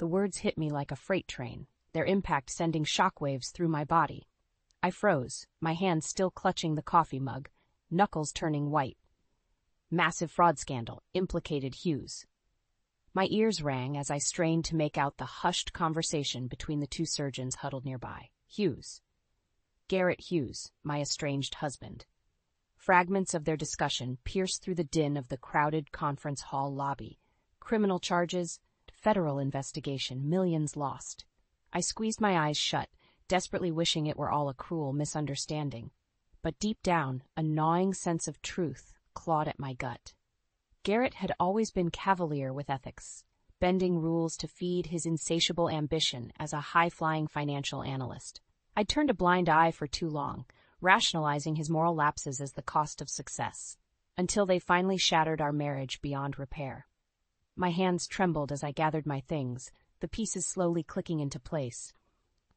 The words hit me like a freight train, their impact sending shockwaves through my body. I froze, my hand still clutching the coffee mug, knuckles turning white. Massive fraud scandal, implicated Hughes. My ears rang as I strained to make out the hushed conversation between the two surgeons huddled nearby. Hughes. Garrett Hughes, my estranged husband. Fragments of their discussion pierced through the din of the crowded conference hall lobby. Criminal charges, federal investigation, millions lost. I squeezed my eyes shut, desperately wishing it were all a cruel misunderstanding. But deep down, a gnawing sense of truth clawed at my gut. Garrett had always been cavalier with ethics, bending rules to feed his insatiable ambition as a high-flying financial analyst. I'd turned a blind eye for too long, rationalizing his moral lapses as the cost of success, until they finally shattered our marriage beyond repair. My hands trembled as I gathered my things, the pieces slowly clicking into place.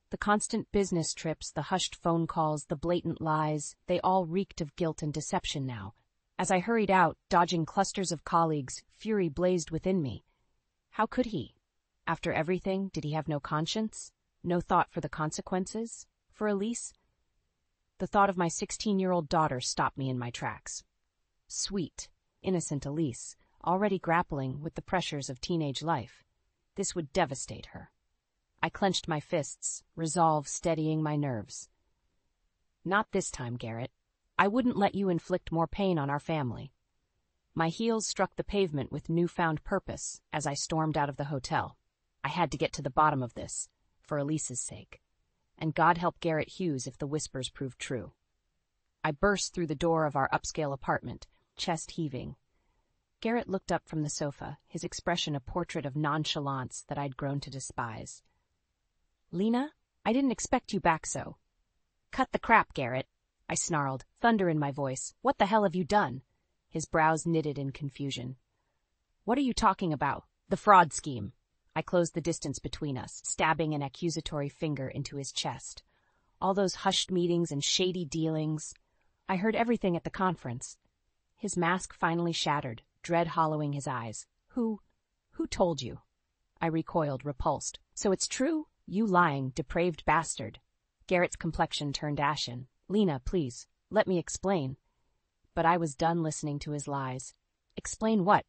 The constant business trips, the hushed phone calls, the blatant lies, they all reeked of guilt and deception now. As I hurried out, dodging clusters of colleagues, fury blazed within me. How could he? After everything, did he have no conscience? No thought for the consequences? For Elise? The thought of my 16-year-old daughter stopped me in my tracks. Sweet, innocent Elise, already grappling with the pressures of teenage life. This would devastate her. I clenched my fists, resolve steadying my nerves. Not this time, Garrett. I wouldn't let you inflict more pain on our family. My heels struck the pavement with newfound purpose as I stormed out of the hotel. I had to get to the bottom of this, for Elise's sake. And God help Garrett Hughes if the whispers proved true. I burst through the door of our upscale apartment, chest heaving. Garrett looked up from the sofa, his expression a portrait of nonchalance that I'd grown to despise. Lena, I didn't expect you back so. Cut the crap, Garrett, I snarled, thunder in my voice. What the hell have you done? His brows knitted in confusion. What are you talking about? The fraud scheme. I closed the distance between us, stabbing an accusatory finger into his chest. All those hushed meetings and shady dealings. I heard everything at the conference. His mask finally shattered, dread hollowing his eyes. Who told you? I recoiled, repulsed. So it's true? You lying, depraved bastard. Garrett's complexion turned ashen. Lena, please, let me explain. But I was done listening to his lies. Explain what?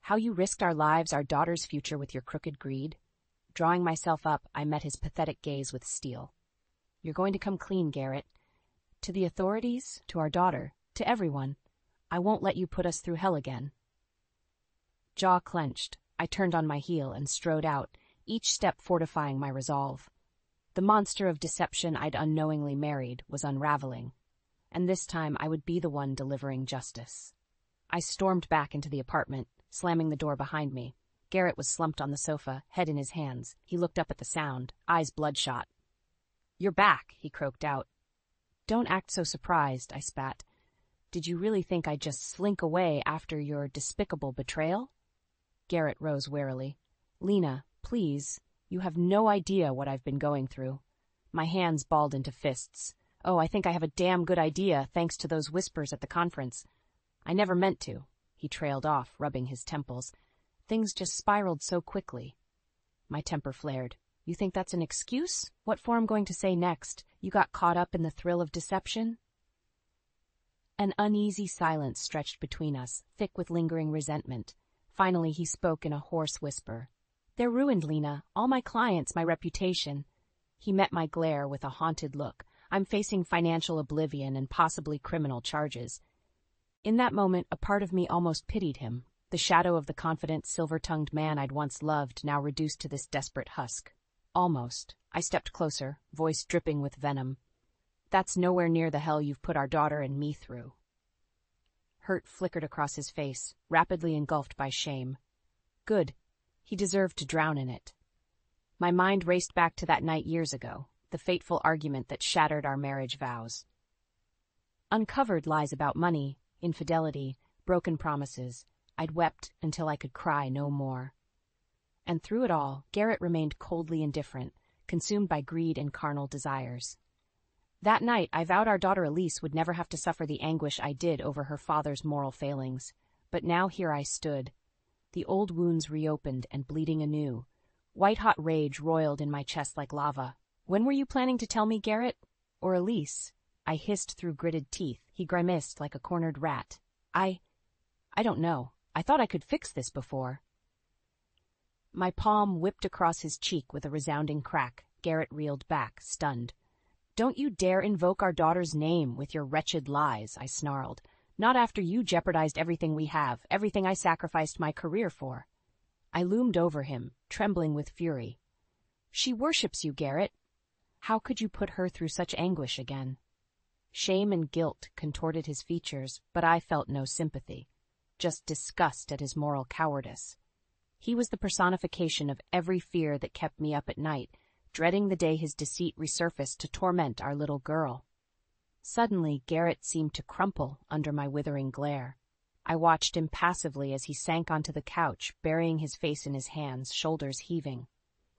How you risked our lives, our daughter's future with your crooked greed? Drawing myself up, I met his pathetic gaze with steel. You're going to come clean, Garrett. To the authorities, to our daughter, to everyone. I won't let you put us through hell again. Jaw clenched, I turned on my heel and strode out, each step fortifying my resolve. The monster of deception I'd unknowingly married was unraveling, and this time I would be the one delivering justice. I stormed back into the apartment, slamming the door behind me. Garrett was slumped on the sofa, head in his hands. He looked up at the sound, eyes bloodshot. You're back, he croaked out. Don't act so surprised, I spat. Did you really think I'd just slink away after your despicable betrayal? Garrett rose warily. Lena, please, you have no idea what I've been going through. My hands balled into fists. Oh, I think I have a damn good idea, thanks to those whispers at the conference. I never meant to. He trailed off, rubbing his temples. Things just spiraled so quickly. My temper flared. You think that's an excuse? What for I'm going to say next? You got caught up in the thrill of deception? An uneasy silence stretched between us, thick with lingering resentment. Finally he spoke in a hoarse whisper. They're ruined, Lena. All my clients, my reputation. He met my glare with a haunted look. I'm facing financial oblivion and possibly criminal charges. In that moment, a part of me almost pitied him, the shadow of the confident, silver-tongued man I'd once loved now reduced to this desperate husk. Almost. I stepped closer, voice dripping with venom. That's nowhere near the hell you've put our daughter and me through. Hurt flickered across his face, rapidly engulfed by shame. Good. He deserved to drown in it. My mind raced back to that night years ago, the fateful argument that shattered our marriage vows. Uncovered lies about money, infidelity, broken promises. I'd wept until I could cry no more. And through it all, Garrett remained coldly indifferent, consumed by greed and carnal desires. That night, I vowed our daughter Elise would never have to suffer the anguish I did over her father's moral failings. But now here I stood, the old wounds reopened and bleeding anew, White-hot rage roiled in my chest like lava. "When were you planning to tell me, Garrett? Or Elise?" I hissed through gritted teeth. He grimaced like a cornered rat. I don't know. I thought I could fix this before." My palm whipped across his cheek with a resounding crack. Garrett reeled back, stunned. "Don't you dare invoke our daughter's name with your wretched lies," I snarled. "Not after you jeopardized everything we have, everything I sacrificed my career for." I loomed over him, trembling with fury. "She worships you, Garrett. How could you put her through such anguish again?" Shame and guilt contorted his features, but I felt no sympathy, just disgust at his moral cowardice. He was the personification of every fear that kept me up at night, dreading the day his deceit resurfaced to torment our little girl. Suddenly, Garrett seemed to crumple under my withering glare. I watched him passively as he sank onto the couch, burying his face in his hands, shoulders heaving.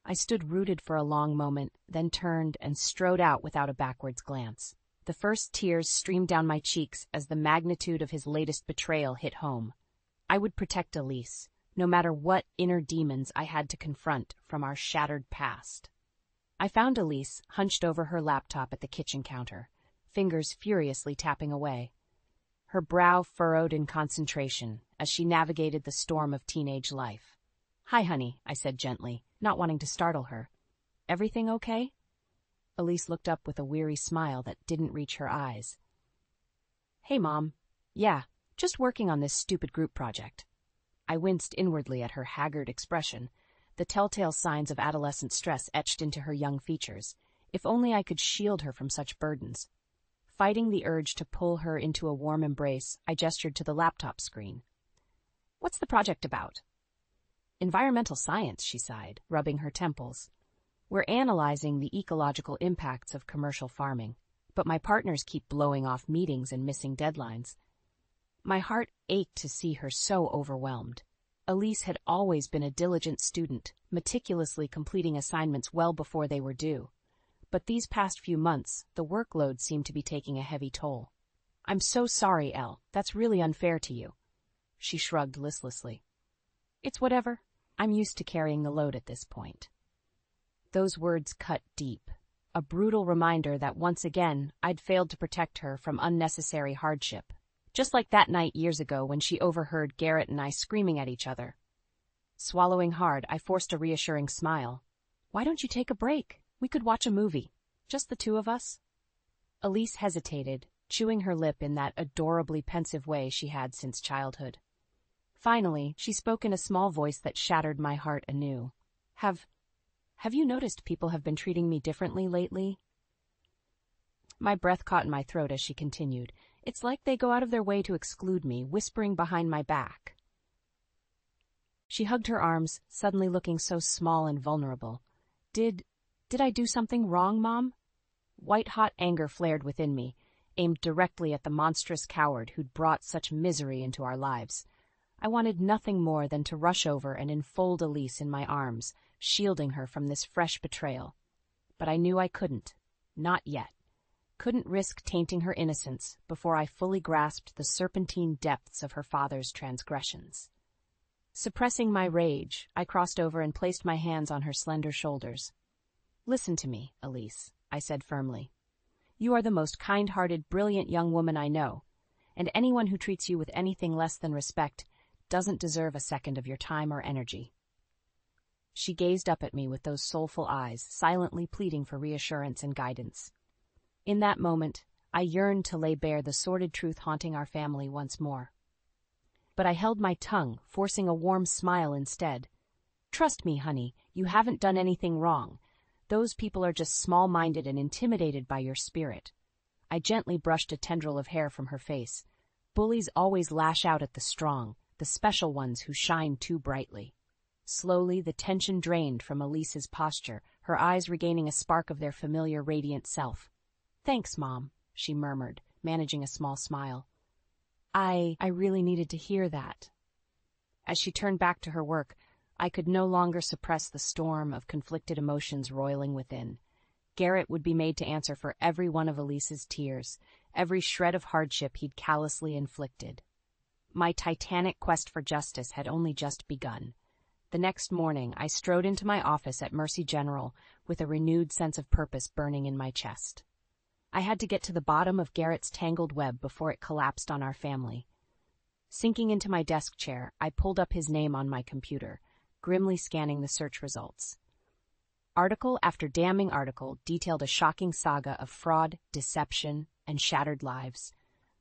I stood rooted for a long moment, then turned and strode out without a backwards glance. The first tears streamed down my cheeks as the magnitude of his latest betrayal hit home. I would protect Elise, no matter what inner demons I had to confront from our shattered past. I found Elise hunched over her laptop at the kitchen counter, fingers furiously tapping away. Her brow furrowed in concentration as she navigated the storm of teenage life. "Hi, honey," I said gently, not wanting to startle her. "Everything okay?" Elise looked up with a weary smile that didn't reach her eyes. "Hey, Mom. Yeah, just working on this stupid group project." I winced inwardly at her haggard expression, the telltale signs of adolescent stress etched into her young features. If only I could shield her from such burdens. Fighting the urge to pull her into a warm embrace, I gestured to the laptop screen. "What's the project about?" "Environmental science," she sighed, rubbing her temples. "We're analyzing the ecological impacts of commercial farming, but my partners keep blowing off meetings and missing deadlines." My heart ached to see her so overwhelmed. Elise had always been a diligent student, meticulously completing assignments well before they were due. But these past few months, the workload seemed to be taking a heavy toll. "I'm so sorry, Elle. That's really unfair to you." She shrugged listlessly. "It's whatever. I'm used to carrying the load at this point." Those words cut deep, a brutal reminder that once again I'd failed to protect her from unnecessary hardship. Just like that night years ago when she overheard Garrett and I screaming at each other. Swallowing hard, I forced a reassuring smile. "Why don't you take a break? We could watch a movie. Just the two of us." Elise hesitated, chewing her lip in that adorably pensive way she had since childhood. Finally, she spoke in a small voice that shattered my heart anew. Have you noticed people have been treating me differently lately?" My breath caught in my throat as she continued. "It's like they go out of their way to exclude me, whispering behind my back." She hugged her arms, suddenly looking so small and vulnerable. Did I do something wrong, Mom?" White-hot anger flared within me, aimed directly at the monstrous coward who'd brought such misery into our lives. I wanted nothing more than to rush over and enfold Elise in my arms, shielding her from this fresh betrayal. But I knew I couldn't. Not yet. Couldn't risk tainting her innocence before I fully grasped the serpentine depths of her father's transgressions. Suppressing my rage, I crossed over and placed my hands on her slender shoulders. "Listen to me, Elise," I said firmly. "You are the most kind-hearted, brilliant young woman I know, and anyone who treats you with anything less than respect doesn't deserve a second of your time or energy." She gazed up at me with those soulful eyes, silently pleading for reassurance and guidance. In that moment, I yearned to lay bare the sordid truth haunting our family once more. But I held my tongue, forcing a warm smile instead. "Trust me, honey, you haven't done anything wrong. Those people are just small-minded and intimidated by your spirit." I gently brushed a tendril of hair from her face. Bullies always lash out at the strong, the special ones who shine too brightly. Slowly, the tension drained from Elise's posture, her eyes regaining a spark of their familiar radiant self. "Thanks, Mom," she murmured, managing a small smile. I really needed to hear that." As she turned back to her work, I could no longer suppress the storm of conflicted emotions roiling within. Garrett would be made to answer for every one of Elise's tears, every shred of hardship he'd callously inflicted. My titanic quest for justice had only just begun. The next morning, I strode into my office at Mercy General with a renewed sense of purpose burning in my chest. I had to get to the bottom of Garrett's tangled web before it collapsed on our family. Sinking into my desk chair, I pulled up his name on my computer, grimly scanning the search results. Article after damning article detailed a shocking saga of fraud, deception, and shattered lives.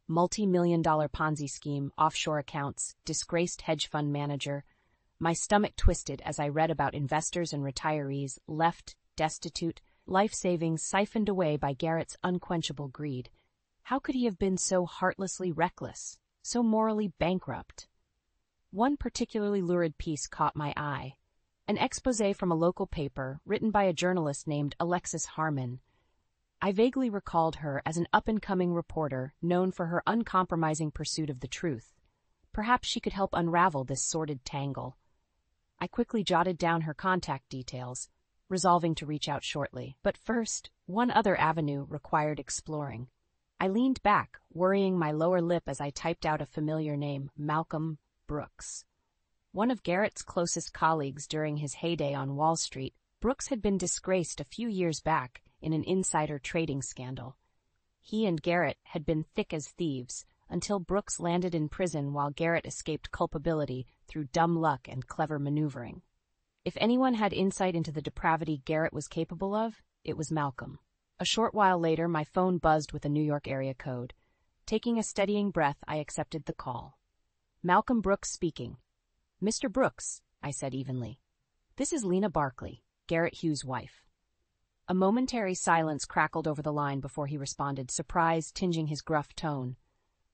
Multi-million-dollar Ponzi scheme, offshore accounts, disgraced hedge fund manager. My stomach twisted as I read about investors and retirees left destitute, life savings siphoned away by Garrett's unquenchable greed. How could he have been so heartlessly reckless, so morally bankrupt? One particularly lurid piece caught my eye. An exposé from a local paper written by a journalist named Alexis Harmon. I vaguely recalled her as an up-and-coming reporter known for her uncompromising pursuit of the truth. Perhaps she could help unravel this sordid tangle. I quickly jotted down her contact details, resolving to reach out shortly. But first, one other avenue required exploring. I leaned back, worrying my lower lip as I typed out a familiar name, Malcolm Brooks. One of Garrett's closest colleagues during his heyday on Wall Street, Brooks had been disgraced a few years back in an insider trading scandal. He and Garrett had been thick as thieves until Brooks landed in prison while Garrett escaped culpability through dumb luck and clever maneuvering. If anyone had insight into the depravity Garrett was capable of, it was Malcolm. A short while later, my phone buzzed with a New York area code. Taking a steadying breath, I accepted the call. Malcolm Brooks speaking. Mr. Brooks, I said evenly. This is Lena Barkley, Garrett Hughes' wife. A momentary silence crackled over the line before he responded, surprise tinging his gruff tone.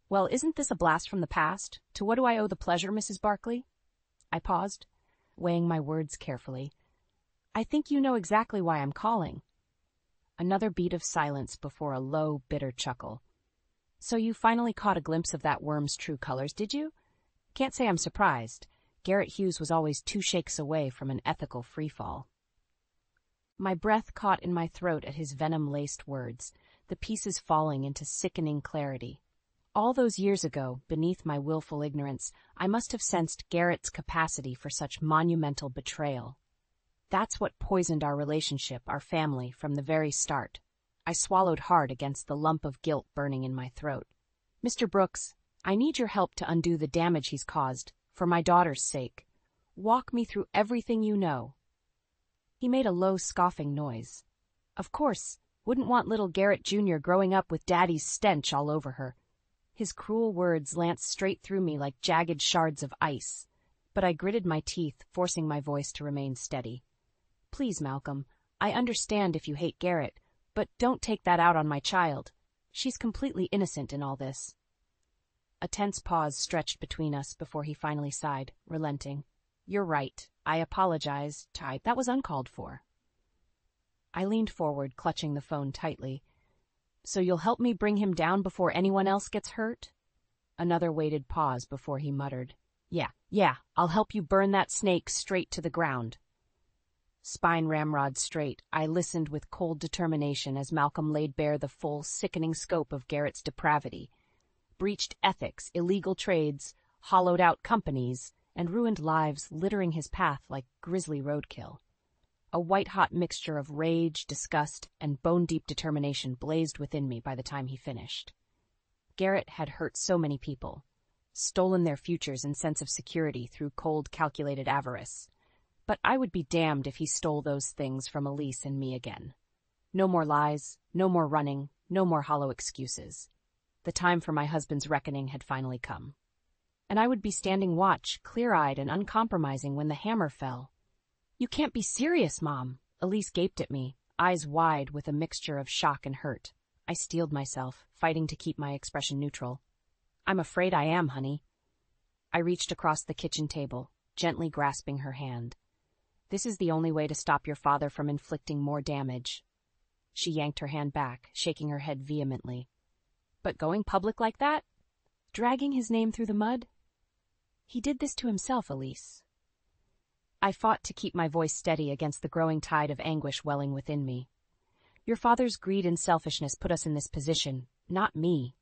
Well, isn't this a blast from the past? To what do I owe the pleasure, Mrs. Barkley? I paused, weighing my words carefully. I think you know exactly why I'm calling. Another beat of silence before a low, bitter chuckle. So you finally caught a glimpse of that worm's true colors, did you? Can't say I'm surprised. Garrett Hughes was always 2 shakes away from an ethical freefall. My breath caught in my throat at his venom-laced words, the pieces falling into sickening clarity. All those years ago, beneath my willful ignorance, I must have sensed Garrett's capacity for such monumental betrayal. That's what poisoned our relationship, our family, from the very start. I swallowed hard against the lump of guilt burning in my throat. Mr. Brooks, I need your help to undo the damage he's caused, for my daughter's sake. Walk me through everything you know. He made a low, scoffing noise. Of course, wouldn't want little Garrett Jr. growing up with Daddy's stench all over her. His cruel words lanced straight through me like jagged shards of ice, but I gritted my teeth, forcing my voice to remain steady. Please, Malcolm, I understand if you hate Garrett, but don't take that out on my child. She's completely innocent in all this. A tense pause stretched between us before he finally sighed, relenting. You're right. I apologize. That was uncalled for. I leaned forward, clutching the phone tightly. So you'll help me bring him down before anyone else gets hurt? Another weighted pause before he muttered. Yeah, I'll help you burn that snake straight to the ground. Spine ramrod straight, I listened with cold determination as Malcolm laid bare the full, sickening scope of Garrett's depravity. Breached ethics, illegal trades, hollowed out companies, and ruined lives littering his path like grisly roadkill. A white-hot mixture of rage, disgust, and bone-deep determination blazed within me by the time he finished. Garrett had hurt so many people, stolen their futures and sense of security through cold, calculated avarice. But I would be damned if he stole those things from Elise and me again. No more lies, no more running, no more hollow excuses. The time for my husband's reckoning had finally come. And I would be standing watch, clear-eyed and uncompromising when the hammer fell. You can't be serious, Mom. Elise gaped at me, eyes wide with a mixture of shock and hurt. I steeled myself, fighting to keep my expression neutral. I'm afraid I am, honey. I reached across the kitchen table, gently grasping her hand. This is the only way to stop your father from inflicting more damage. She yanked her hand back, shaking her head vehemently. But going public like that? Dragging his name through the mud? He did this to himself, Elise. I fought to keep my voice steady against the growing tide of anguish welling within me. Your father's greed and selfishness put us in this position, not me.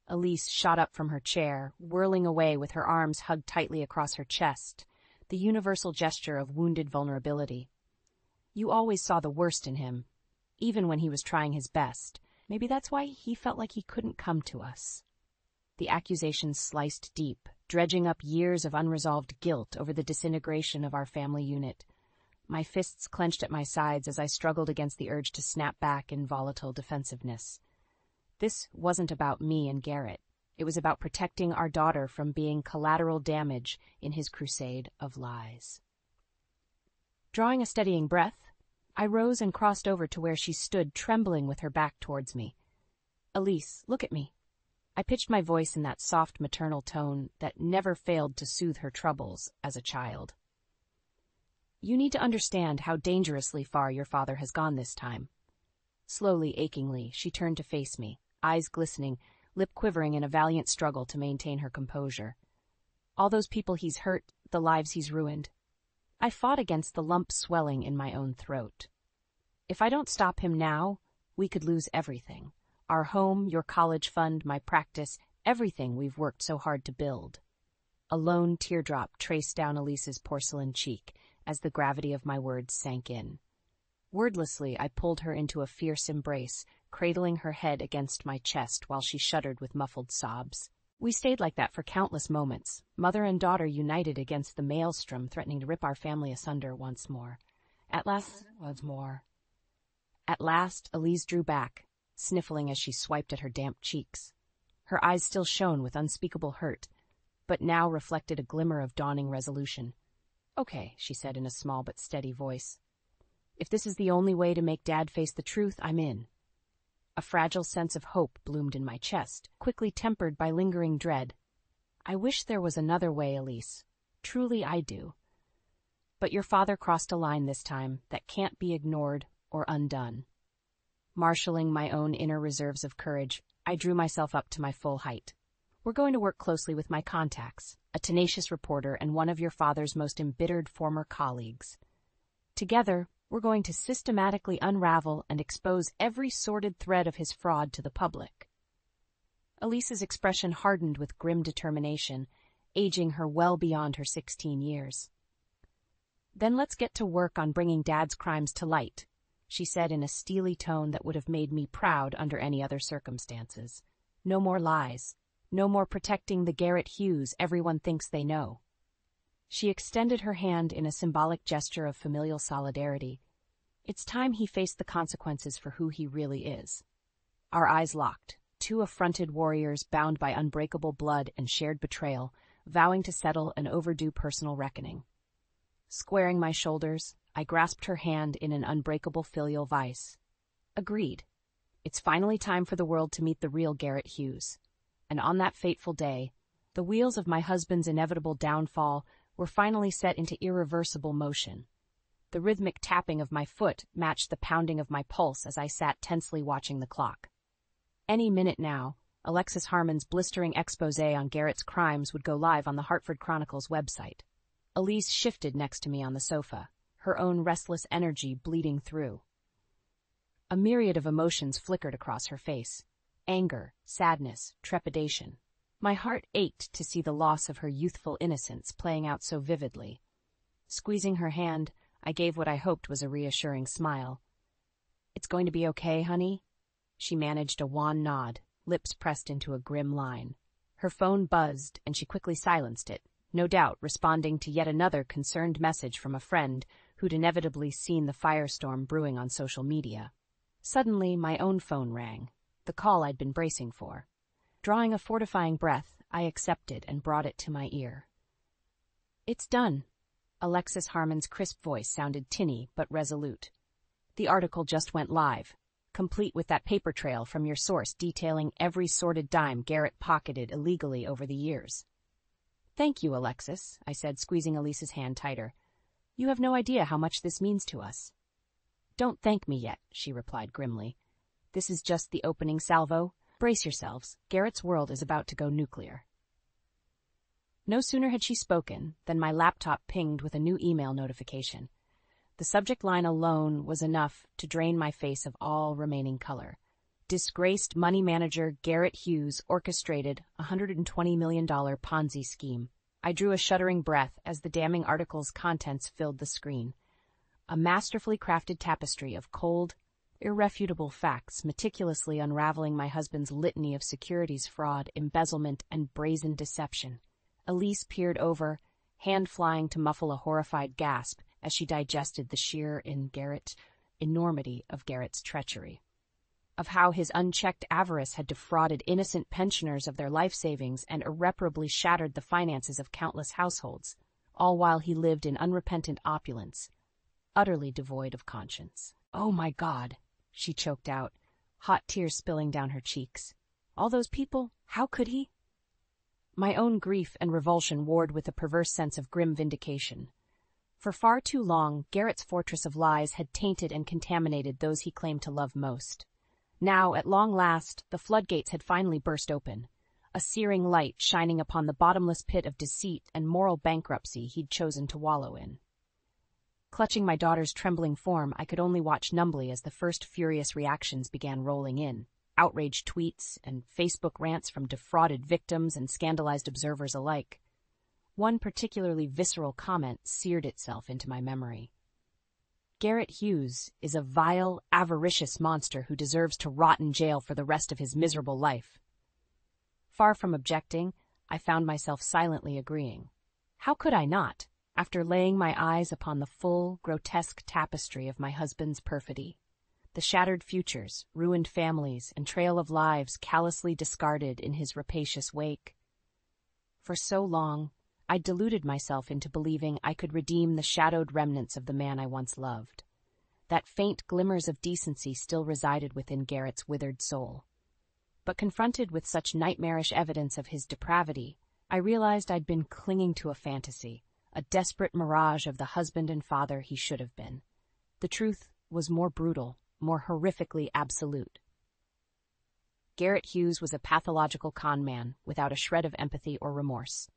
Elise shot up from her chair, whirling away with her arms hugged tightly across her chest, the universal gesture of wounded vulnerability. You always saw the worst in him, even when he was trying his best. Maybe that's why he felt like he couldn't come to us. The accusations sliced deep, dredging up years of unresolved guilt over the disintegration of our family unit. My fists clenched at my sides as I struggled against the urge to snap back in volatile defensiveness. This wasn't about me and Garrett. It was about protecting our daughter from being collateral damage in his crusade of lies. Drawing a steadying breath, I rose and crossed over to where she stood, trembling with her back towards me. "Elise, look at me." I pitched my voice in that soft maternal tone that never failed to soothe her troubles as a child. "You need to understand how dangerously far your father has gone this time." Slowly, achingly, she turned to face me, eyes glistening, lip quivering in a valiant struggle to maintain her composure. "All those people he's hurt, the lives he's ruined." I fought against the lump swelling in my own throat. "If I don't stop him now, we could lose everything. Our home, your college fund, my practice, everything we've worked so hard to build." A lone teardrop traced down Elise's porcelain cheek as the gravity of my words sank in. Wordlessly, I pulled her into a fierce embrace, cradling her head against my chest while she shuddered with muffled sobs. We stayed like that for countless moments, mother and daughter united against the maelstrom threatening to rip our family asunder once more. At last, Elise drew back, sniffling as she swiped at her damp cheeks. Her eyes still shone with unspeakable hurt, but now reflected a glimmer of dawning resolution. "Okay," she said in a small but steady voice. "If this is the only way to make Dad face the truth, I'm in." A fragile sense of hope bloomed in my chest, quickly tempered by lingering dread. "I wish there was another way, Elise. Truly I do. But your father crossed a line this time that can't be ignored or undone." Marshalling my own inner reserves of courage, I drew myself up to my full height. "We're going to work closely with my contacts, a tenacious reporter and one of your father's most embittered former colleagues. Together, we're going to systematically unravel and expose every sordid thread of his fraud to the public." Elise's expression hardened with grim determination, aging her well beyond her 16 years. "Then let's get to work on bringing Dad's crimes to light," she said in a steely tone that would have made me proud under any other circumstances. "No more lies. No more protecting the Garrett Hughes everyone thinks they know." She extended her hand in a symbolic gesture of familial solidarity. It's time he faced the consequences for who he really is. Our eyes locked, two affronted warriors bound by unbreakable blood and shared betrayal, vowing to settle an overdue personal reckoning. Squaring my shoulders, I grasped her hand in an unbreakable filial vice. Agreed. It's finally time for the world to meet the real Garrett Hughes. And on that fateful day, the wheels of my husband's inevitable downfall were finally set into irreversible motion. The rhythmic tapping of my foot matched the pounding of my pulse as I sat tensely watching the clock. Any minute now, Alexis Harmon's blistering exposé on Garrett's crimes would go live on the Hartford Chronicle's website. Elise shifted next to me on the sofa, her own restless energy bleeding through. A myriad of emotions flickered across her face: anger, sadness, trepidation. My heart ached to see the loss of her youthful innocence playing out so vividly. Squeezing her hand, I gave what I hoped was a reassuring smile. "It's going to be okay, honey?" She managed a wan nod, lips pressed into a grim line. Her phone buzzed, and she quickly silenced it, no doubt responding to yet another concerned message from a friend who'd inevitably seen the firestorm brewing on social media. Suddenly, my own phone rang, the call I'd been bracing for. Drawing a fortifying breath, I accepted and brought it to my ear. "It's done." Alexis Harmon's crisp voice sounded tinny but resolute. "The article just went live, complete with that paper trail from your source detailing every sordid dime Garrett pocketed illegally over the years." "Thank you, Alexis," I said, squeezing Elise's hand tighter. "You have no idea how much this means to us." "Don't thank me yet," she replied grimly. "This is just the opening salvo. Brace yourselves. Garrett's world is about to go nuclear." No sooner had she spoken than my laptop pinged with a new email notification. The subject line alone was enough to drain my face of all remaining color. Disgraced money manager Garrett Hughes orchestrated a $120 million Ponzi scheme. I drew a shuddering breath as the damning article's contents filled the screen. A masterfully crafted tapestry of cold, irrefutable facts meticulously unraveling my husband's litany of securities fraud, embezzlement, and brazen deception. Elise peered over, hand flying to muffle a horrified gasp as she digested the sheer enormity of Garrett's treachery. Of how his unchecked avarice had defrauded innocent pensioners of their life savings and irreparably shattered the finances of countless households, all while he lived in unrepentant opulence, utterly devoid of conscience. "Oh my God," she choked out, hot tears spilling down her cheeks. "All those people, how could he?" My own grief and revulsion warred with a perverse sense of grim vindication. For far too long, Garrett's fortress of lies had tainted and contaminated those he claimed to love most. Now, at long last, the floodgates had finally burst open, a searing light shining upon the bottomless pit of deceit and moral bankruptcy he'd chosen to wallow in. Clutching my daughter's trembling form, I could only watch numbly as the first furious reactions began rolling in. Outraged tweets and Facebook rants from defrauded victims and scandalized observers alike. One particularly visceral comment seared itself into my memory. "Garrett Hughes is a vile, avaricious monster who deserves to rot in jail for the rest of his miserable life." Far from objecting, I found myself silently agreeing. How could I not, after laying my eyes upon the full, grotesque tapestry of my husband's perfidy? The shattered futures, ruined families, and trail of lives callously discarded in his rapacious wake. For so long, I deluded myself into believing I could redeem the shadowed remnants of the man I once loved. That faint glimmers of decency still resided within Garrett's withered soul. But confronted with such nightmarish evidence of his depravity, I realized I'd been clinging to a fantasy, a desperate mirage of the husband and father he should have been. The truth was more brutal, more horrifically absolute. Garrett Hughes was a pathological con man without a shred of empathy or remorse,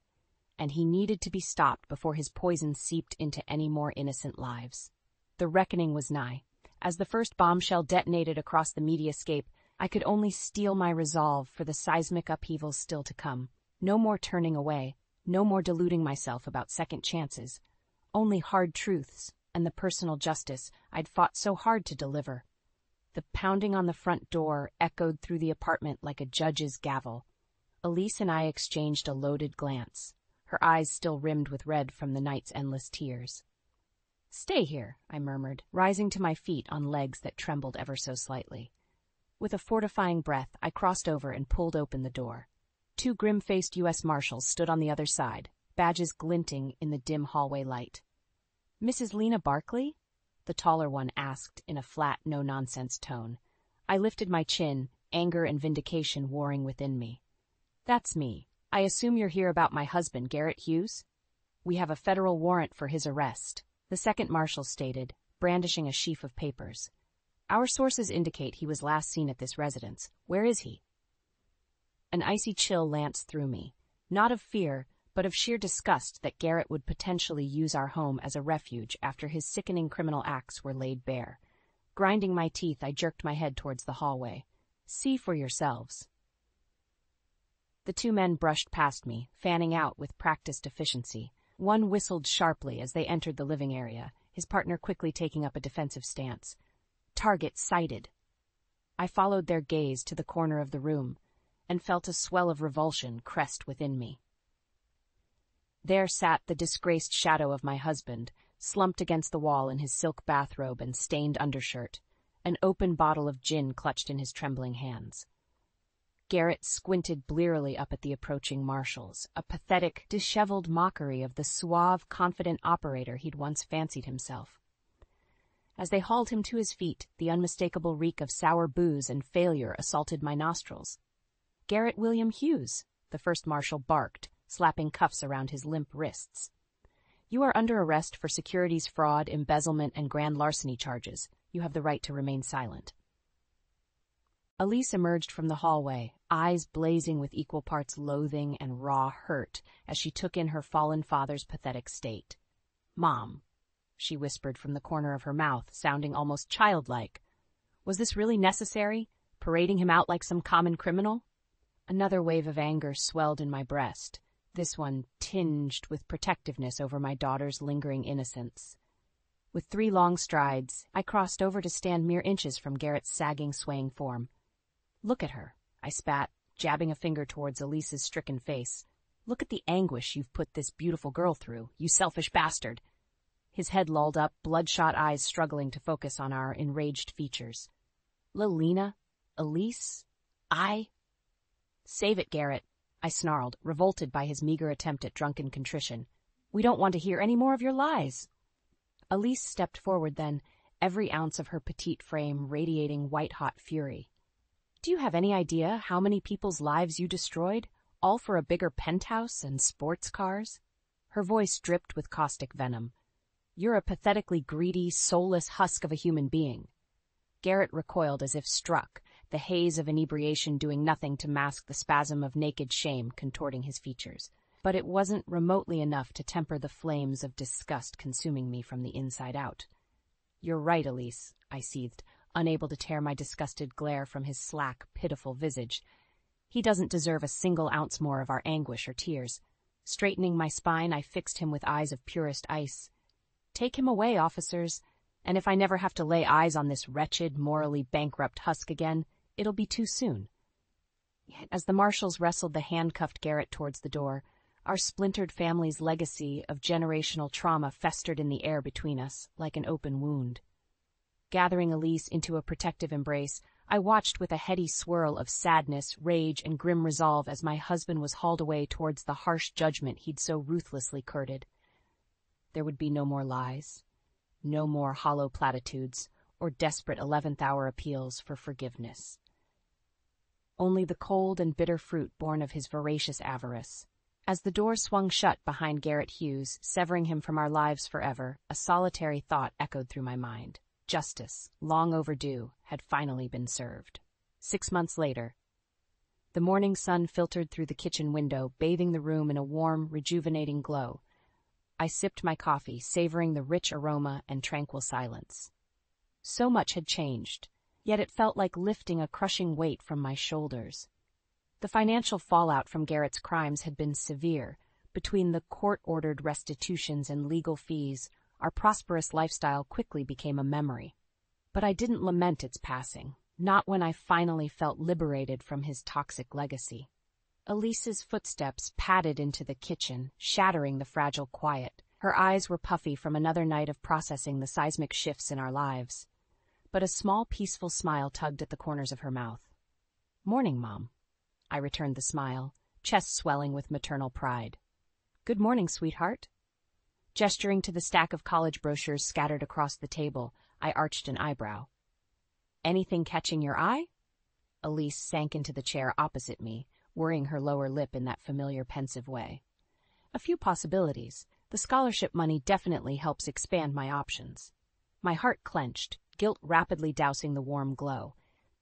and he needed to be stopped before his poison seeped into any more innocent lives. The reckoning was nigh. As the first bombshell detonated across the mediascape, I could only steel my resolve for the seismic upheavals still to come. No more turning away, no more deluding myself about second chances, only hard truths and the personal justice I'd fought so hard to deliver. The pounding on the front door echoed through the apartment like a judge's gavel. Elise and I exchanged a loaded glance, her eyes still rimmed with red from the night's endless tears. "Stay here," I murmured, rising to my feet on legs that trembled ever so slightly. With a fortifying breath, I crossed over and pulled open the door. Two grim-faced U.S. Marshals stood on the other side, badges glinting in the dim hallway light. "Mrs. Lena Barkley?" the taller one asked in a flat, no-nonsense tone. I lifted my chin, anger and vindication warring within me. "That's me. I assume you're here about my husband, Garrett Hughes?" "We have a federal warrant for his arrest," the second marshal stated, brandishing a sheaf of papers. "Our sources indicate he was last seen at this residence. Where is he?" An icy chill lanced through me, not of fear, but of sheer disgust that Garrett would potentially use our home as a refuge after his sickening criminal acts were laid bare. Grinding my teeth, I jerked my head towards the hallway. "See for yourselves." The two men brushed past me, fanning out with practiced efficiency. One whistled sharply as they entered the living area, his partner quickly taking up a defensive stance. "Target sighted." I followed their gaze to the corner of the room, and felt a swell of revulsion crest within me. There sat the disgraced shadow of my husband, slumped against the wall in his silk bathrobe and stained undershirt, an open bottle of gin clutched in his trembling hands. Garrett squinted blearily up at the approaching marshals, a pathetic, disheveled mockery of the suave, confident operator he'd once fancied himself. As they hauled him to his feet, the unmistakable reek of sour booze and failure assaulted my nostrils. "Garrett William Hughes," the first marshal barked, slapping cuffs around his limp wrists. "You are under arrest for securities fraud, embezzlement, and grand larceny charges. You have the right to remain silent." Elise emerged from the hallway, eyes blazing with equal parts loathing and raw hurt as she took in her fallen father's pathetic state. "Mom," she whispered from the corner of her mouth, sounding almost childlike. "Was this really necessary, parading him out like some common criminal?" Another wave of anger swelled in my breast, this one tinged with protectiveness over my daughter's lingering innocence. With 3 long strides, I crossed over to stand mere inches from Garrett's sagging, swaying form. "Look at her," I spat, jabbing a finger towards Elise's stricken face. "Look at the anguish you've put this beautiful girl through, you selfish bastard." His head lolled up, bloodshot eyes struggling to focus on our enraged features. "Lena? Elise? I?" "Save it, Garrett," I snarled, revolted by his meager attempt at drunken contrition. "We don't want to hear any more of your lies." Elise stepped forward then, every ounce of her petite frame radiating white-hot fury. "Do you have any idea how many people's lives you destroyed, all for a bigger penthouse and sports cars?" Her voice dripped with caustic venom. "You're a pathetically greedy, soulless husk of a human being." Garrett recoiled as if struck, the haze of inebriation doing nothing to mask the spasm of naked shame contorting his features. But it wasn't remotely enough to temper the flames of disgust consuming me from the inside out. "You're right, Elise," I seethed, unable to tear my disgusted glare from his slack, pitiful visage. "He doesn't deserve a single ounce more of our anguish or tears." Straightening my spine, I fixed him with eyes of purest ice. "Take him away, officers, and if I never have to lay eyes on this wretched, morally bankrupt husk again, it'll be too soon." As the marshals wrestled the handcuffed Garrett towards the door, our splintered family's legacy of generational trauma festered in the air between us, like an open wound. Gathering Elise into a protective embrace, I watched with a heady swirl of sadness, rage, and grim resolve as my husband was hauled away towards the harsh judgment he'd so ruthlessly courted. There would be no more lies, no more hollow platitudes, or desperate 11th-hour appeals for forgiveness. Only the cold and bitter fruit born of his voracious avarice. As the door swung shut behind Garrett Hughes, severing him from our lives forever, a solitary thought echoed through my mind. Justice, long overdue, had finally been served. 6 months later. The morning sun filtered through the kitchen window, bathing the room in a warm, rejuvenating glow. I sipped my coffee, savoring the rich aroma and tranquil silence. So much had changed, yet it felt like lifting a crushing weight from my shoulders. The financial fallout from Garrett's crimes had been severe. Between the court-ordered restitutions and legal fees, our prosperous lifestyle quickly became a memory. But I didn't lament its passing, not when I finally felt liberated from his toxic legacy. Elise's footsteps padded into the kitchen, shattering the fragile quiet. Her eyes were puffy from another night of processing the seismic shifts in our lives. But a small, peaceful smile tugged at the corners of her mouth. "Morning, Mom." I returned the smile, chest swelling with maternal pride. "Good morning, sweetheart." Gesturing to the stack of college brochures scattered across the table, I arched an eyebrow. "Anything catching your eye?" Elise sank into the chair opposite me, worrying her lower lip in that familiar pensive way. "A few possibilities. The scholarship money definitely helps expand my options." My heart clenched, guilt rapidly dousing the warm glow.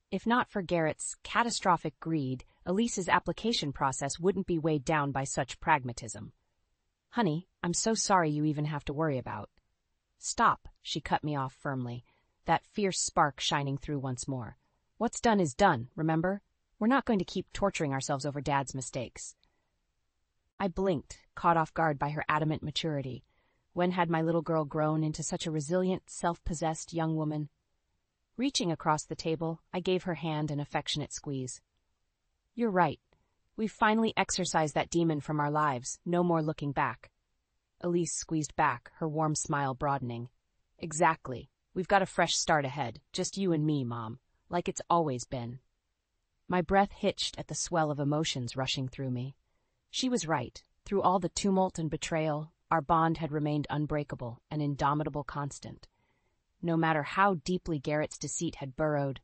If not for Garrett's catastrophic greed, Elise's application process wouldn't be weighed down by such pragmatism. "Honey, I'm so sorry you even have to worry about." "Stop," she cut me off firmly, that fierce spark shining through once more. "What's done is done, remember? We're not going to keep torturing ourselves over Dad's mistakes." I blinked, caught off guard by her adamant maturity. When had my little girl grown into such a resilient, self-possessed young woman? Reaching across the table, I gave her hand an affectionate squeeze. "You're right. We've finally exorcised that demon from our lives. No more looking back." Elise squeezed back, her warm smile broadening. "Exactly. We've got a fresh start ahead. Just you and me, Mom. Like it's always been." My breath hitched at the swell of emotions rushing through me. She was right. Through all the tumult and betrayal, our bond had remained unbreakable, an indomitable constant. No matter how deeply Garrett's deceit had burrowed,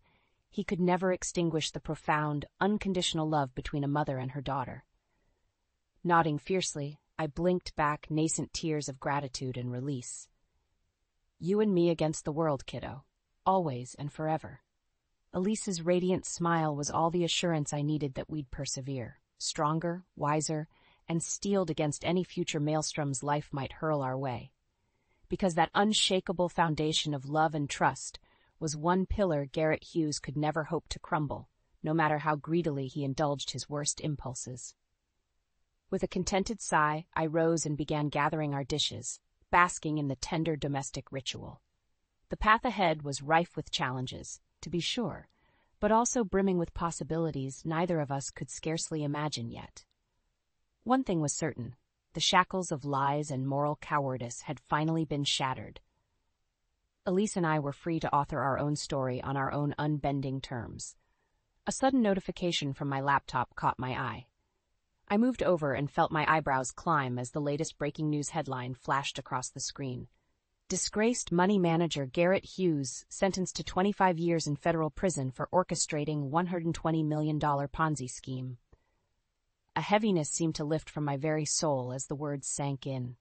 he could never extinguish the profound, unconditional love between a mother and her daughter. Nodding fiercely, I blinked back nascent tears of gratitude and release. "You and me against the world, kiddo. Always and forever." Elise's radiant smile was all the assurance I needed that we'd persevere, stronger, wiser, and steeled against any future maelstroms life might hurl our way. Because that unshakable foundation of love and trust was one pillar Garrett Hughes could never hope to crumble, no matter how greedily he indulged his worst impulses. With a contented sigh, I rose and began gathering our dishes, basking in the tender domestic ritual. The path ahead was rife with challenges, to be sure, but also brimming with possibilities neither of us could scarcely imagine yet. One thing was certain: the shackles of lies and moral cowardice had finally been shattered. Elise and I were free to author our own story on our own unbending terms. A sudden notification from my laptop caught my eye. I moved over and felt my eyebrows climb as the latest breaking news headline flashed across the screen. Disgraced money manager Garrett Hughes sentenced to 25 years in federal prison for orchestrating $120 million Ponzi scheme. A heaviness seemed to lift from my very soul as the words sank in.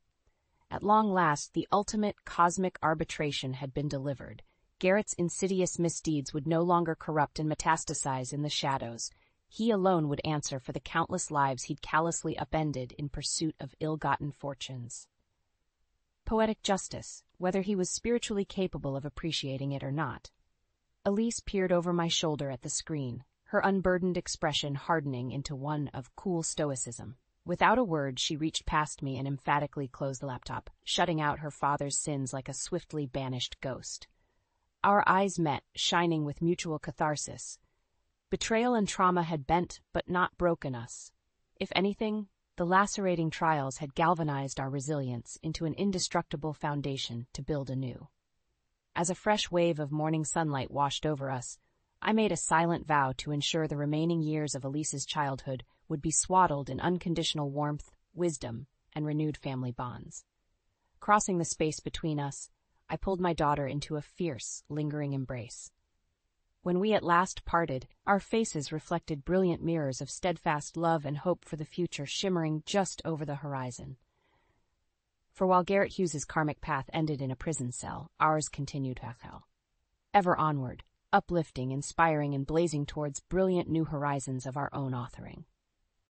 At long last, the ultimate cosmic arbitration had been delivered. Garrett's insidious misdeeds would no longer corrupt and metastasize in the shadows. He alone would answer for the countless lives he'd callously upended in pursuit of ill-gotten fortunes. Poetic justice, whether he was spiritually capable of appreciating it or not. Elise peered over my shoulder at the screen, her unburdened expression hardening into one of cool stoicism. Without a word, she reached past me and emphatically closed the laptop, shutting out her father's sins like a swiftly banished ghost. Our eyes met, shining with mutual catharsis. Betrayal and trauma had bent but not broken us. If anything, the lacerating trials had galvanized our resilience into an indestructible foundation to build anew. As a fresh wave of morning sunlight washed over us, I made a silent vow to ensure the remaining years of Elise's childhood would be swaddled in unconditional warmth, wisdom, and renewed family bonds. Crossing the space between us, I pulled my daughter into a fierce, lingering embrace. When we at last parted, our faces reflected brilliant mirrors of steadfast love and hope for the future shimmering just over the horizon. For while Garrett Hughes's karmic path ended in a prison cell, ours continued to hell. Ever onward, uplifting, inspiring, and blazing towards brilliant new horizons of our own authoring.